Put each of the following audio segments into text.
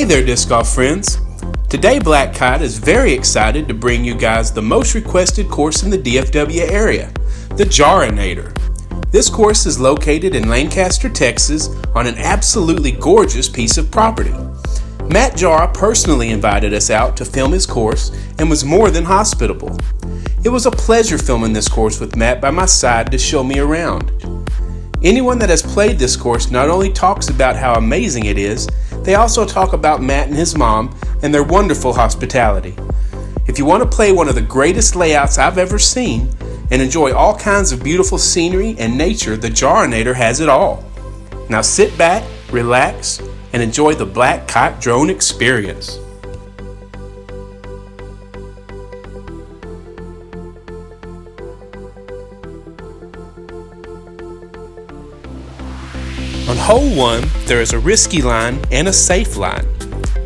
Hey there, disc golf friends. Today Black Kite is very excited to bring you guys the most requested course in the DFW area, the Jaranator. This course is located in Lancaster, Texas on an absolutely gorgeous piece of property. Matt Jara personally invited us out to film his course and was more than hospitable. It was a pleasure filming this course with Matt by my side to show me around. Anyone that has played this course not only talks about how amazing it is, they also talk about Matt and his mom and their wonderful hospitality. If you want to play one of the greatest layouts I've ever seen and enjoy all kinds of beautiful scenery and nature, the Jaranator has it all. Now sit back, relax, and enjoy the Black Kite drone experience. On hole 1, there is a risky line and a safe line.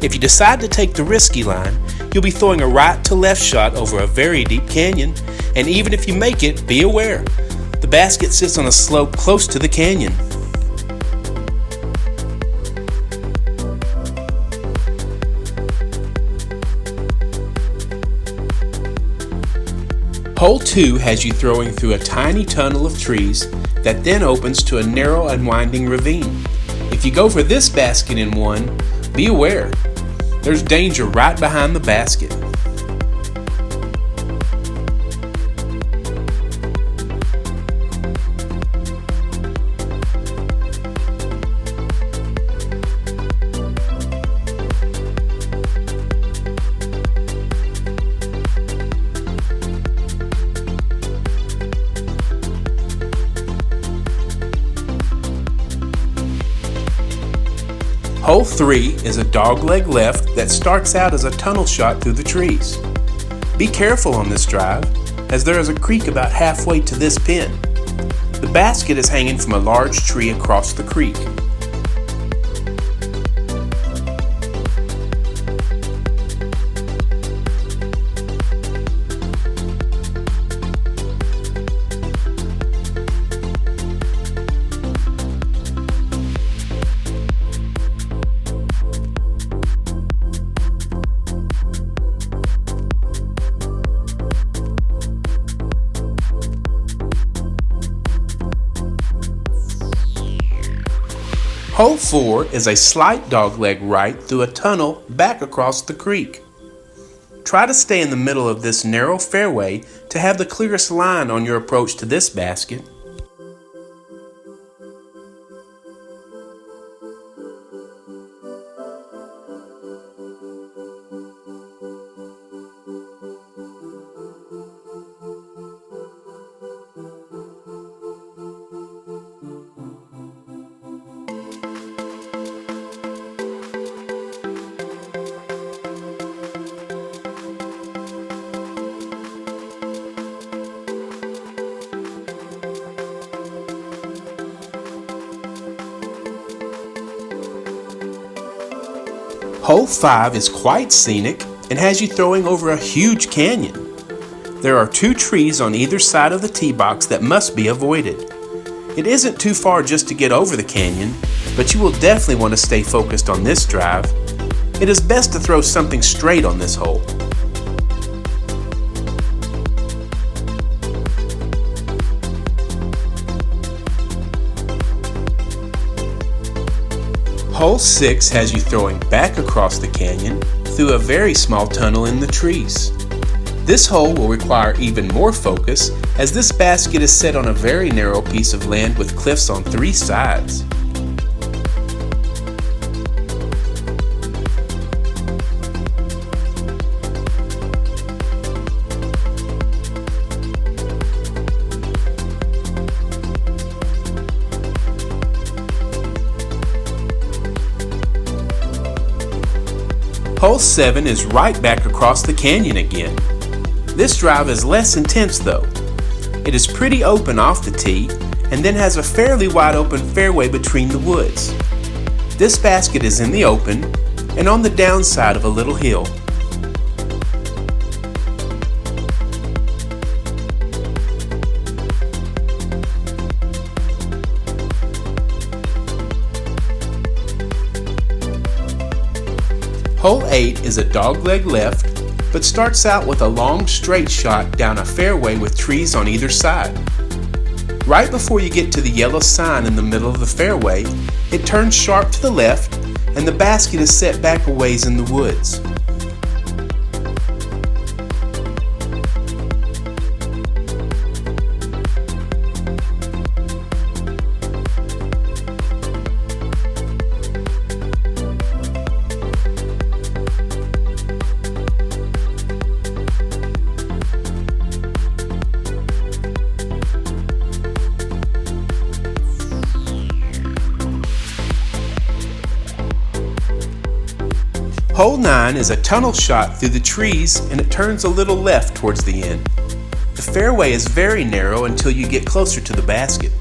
If you decide to take the risky line, you'll be throwing a right to left shot over a very deep canyon, and even if you make it, be aware, the basket sits on a slope close to the canyon. Hole 2 has you throwing through a tiny tunnel of trees that then opens to a narrow and winding ravine. If you go for this basket in 1, be aware, there's danger right behind the basket. Hole 3 is a dogleg left that starts out as a tunnel shot through the trees. Be careful on this drive, as there is a creek about halfway to this pin. The basket is hanging from a large tree across the creek. Hole 4 is a slight dogleg right through a tunnel back across the creek. Try to stay in the middle of this narrow fairway to have the clearest line on your approach to this basket. Hole 5 is quite scenic and has you throwing over a huge canyon. There are 2 trees on either side of the tee box that must be avoided. It isn't too far just to get over the canyon, but you will definitely want to stay focused on this drive. It is best to throw something straight on this hole. Hole 6 has you throwing back across the canyon through a very small tunnel in the trees. This hole will require even more focus as this basket is set on a very narrow piece of land with cliffs on 3 sides. Hole 7 is right back across the canyon again. This drive is less intense though. It is pretty open off the tee and then has a fairly wide open fairway between the woods. This basket is in the open and on the downside of a little hill. Hole 8 is a dogleg left, but starts out with a long straight shot down a fairway with trees on either side. Right before you get to the yellow sign in the middle of the fairway, it turns sharp to the left and the basket is set back a ways in the woods. Hole 9 is a tunnel shot through the trees and it turns a little left towards the end. The fairway is very narrow until you get closer to the basket.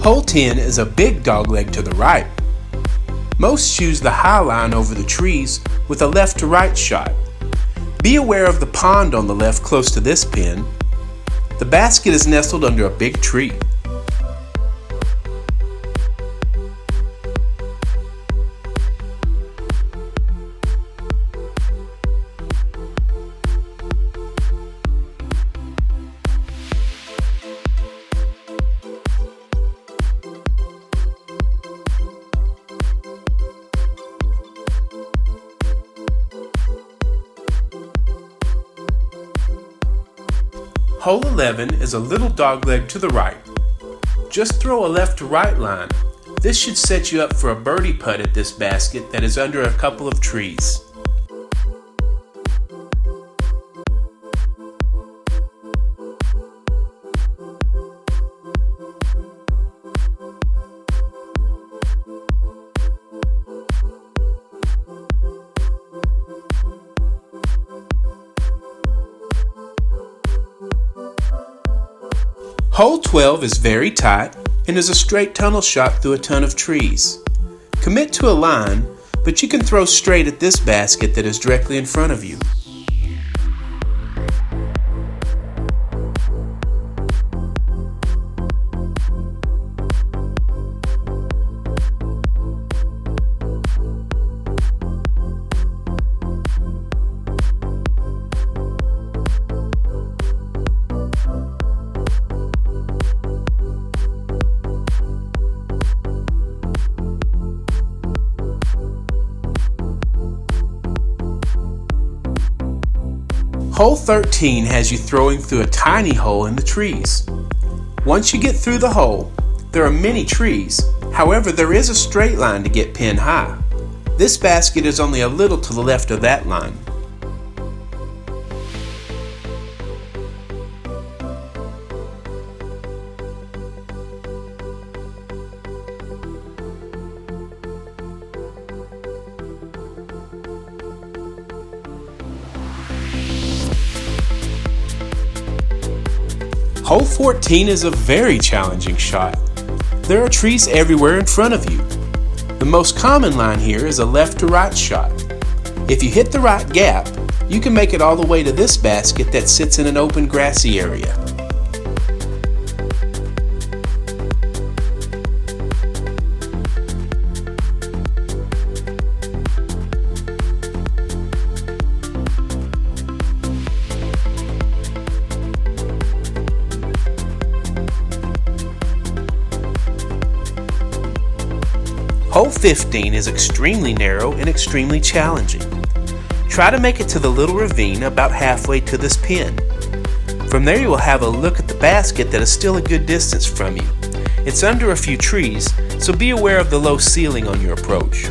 Hole 10 is a big dogleg to the right. Most choose the high line over the trees with a left to right shot. Be aware of the pond on the left close to this pin. The basket is nestled under a big tree. Hole 11 is a little dogleg to the right. Just throw a left to right line. This should set you up for a birdie putt at this basket that is under a couple of trees. Hole 12 is very tight and is a straight tunnel shot through a ton of trees. Commit to a line, but you can throw straight at this basket that is directly in front of you. Hole 13 has you throwing through a tiny hole in the trees. Once you get through the hole, there are many trees. However, there is a straight line to get pin high. This basket is only a little to the left of that line. Hole 14 is a very challenging shot. There are trees everywhere in front of you. The most common line here is a left to right shot. If you hit the right gap, you can make it all the way to this basket that sits in an open grassy area. Hole 15 is extremely narrow and extremely challenging. Try to make it to the little ravine about halfway to this pin. From there you will have a look at the basket that is still a good distance from you. It's under a few trees, so be aware of the low ceiling on your approach.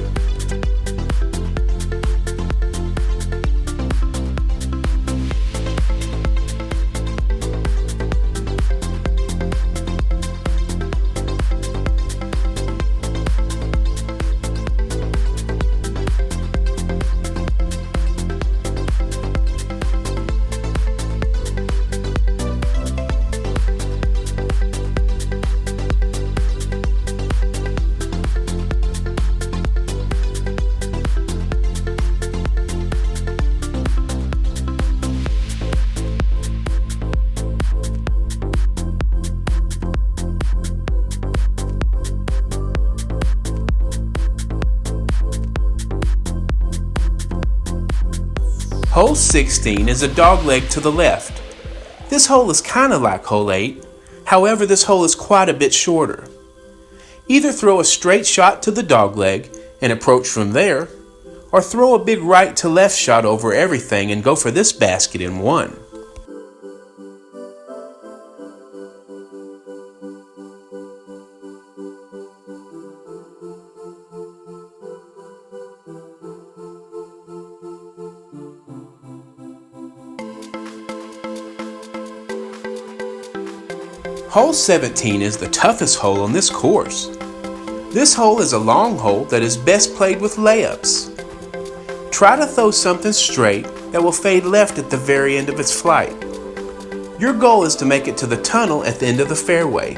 Hole 16 is a dogleg to the left. This hole is kind of like hole 8, however this hole is quite a bit shorter. Either throw a straight shot to the dogleg and approach from there, or throw a big right to left shot over everything and go for this basket in one. Hole 17 is the toughest hole on this course. This hole is a long hole that is best played with layups. Try to throw something straight that will fade left at the very end of its flight. Your goal is to make it to the tunnel at the end of the fairway.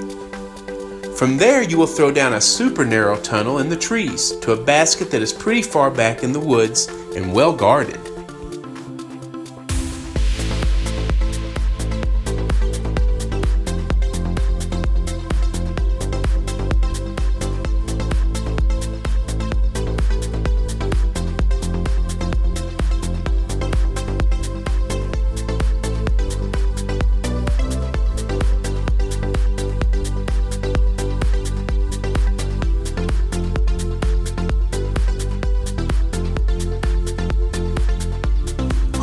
From there you will throw down a super narrow tunnel in the trees to a basket that is pretty far back in the woods and well guarded.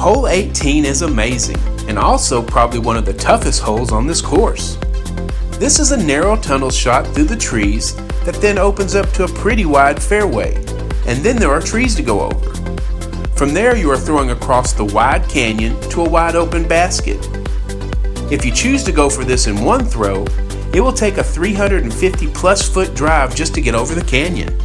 Hole 18 is amazing, and also probably one of the toughest holes on this course. This is a narrow tunnel shot through the trees that then opens up to a pretty wide fairway, and then there are trees to go over. From there you are throwing across the wide canyon to a wide open basket. If you choose to go for this in one throw, it will take a 350 plus foot drive just to get over the canyon.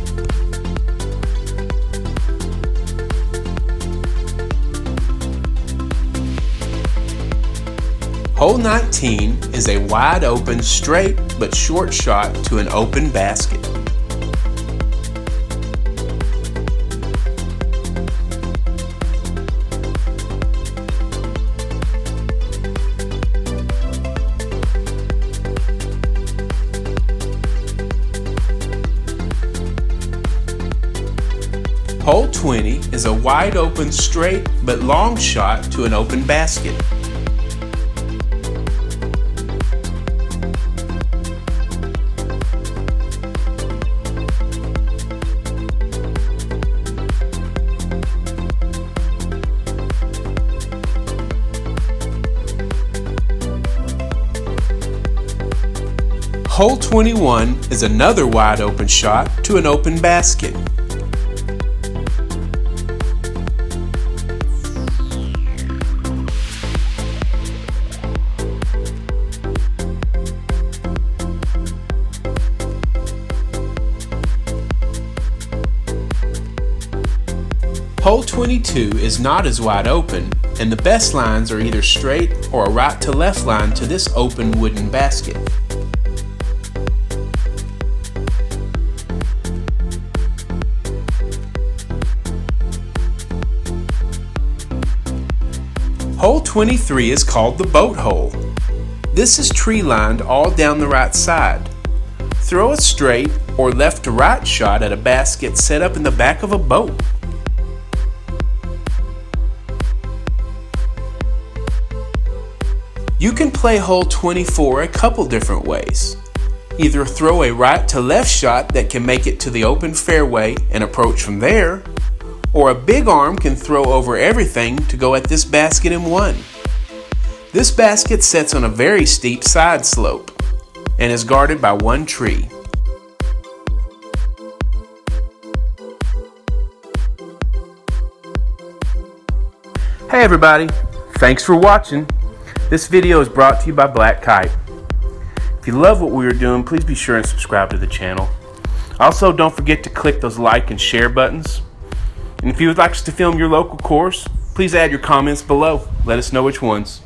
Hole 19 is a wide open, straight but short shot to an open basket. Hole 20 is a wide open, straight but long shot to an open basket. Hole 21 is another wide open shot to an open basket. Hole 22 is not as wide open, and the best lines are either straight or a right to left line to this open wooden basket. Hole 23 is called the boat hole. This is tree lined all down the right side. Throw a straight or left to right shot at a basket set up in the back of a boat. You can play hole 24 a couple different ways. Either throw a right to left shot that can make it to the open fairway and approach from there, or a big arm can throw over everything to go at this basket in one. This basket sits on a very steep side slope and is guarded by one tree. Hey everybody, thanks for watching. This video is brought to you by Black Kite. If you love what we are doing, please be sure and subscribe to the channel. Also, don't forget to click those like and share buttons. And if you would like us to film your local course, please add your comments below. Let us know which ones.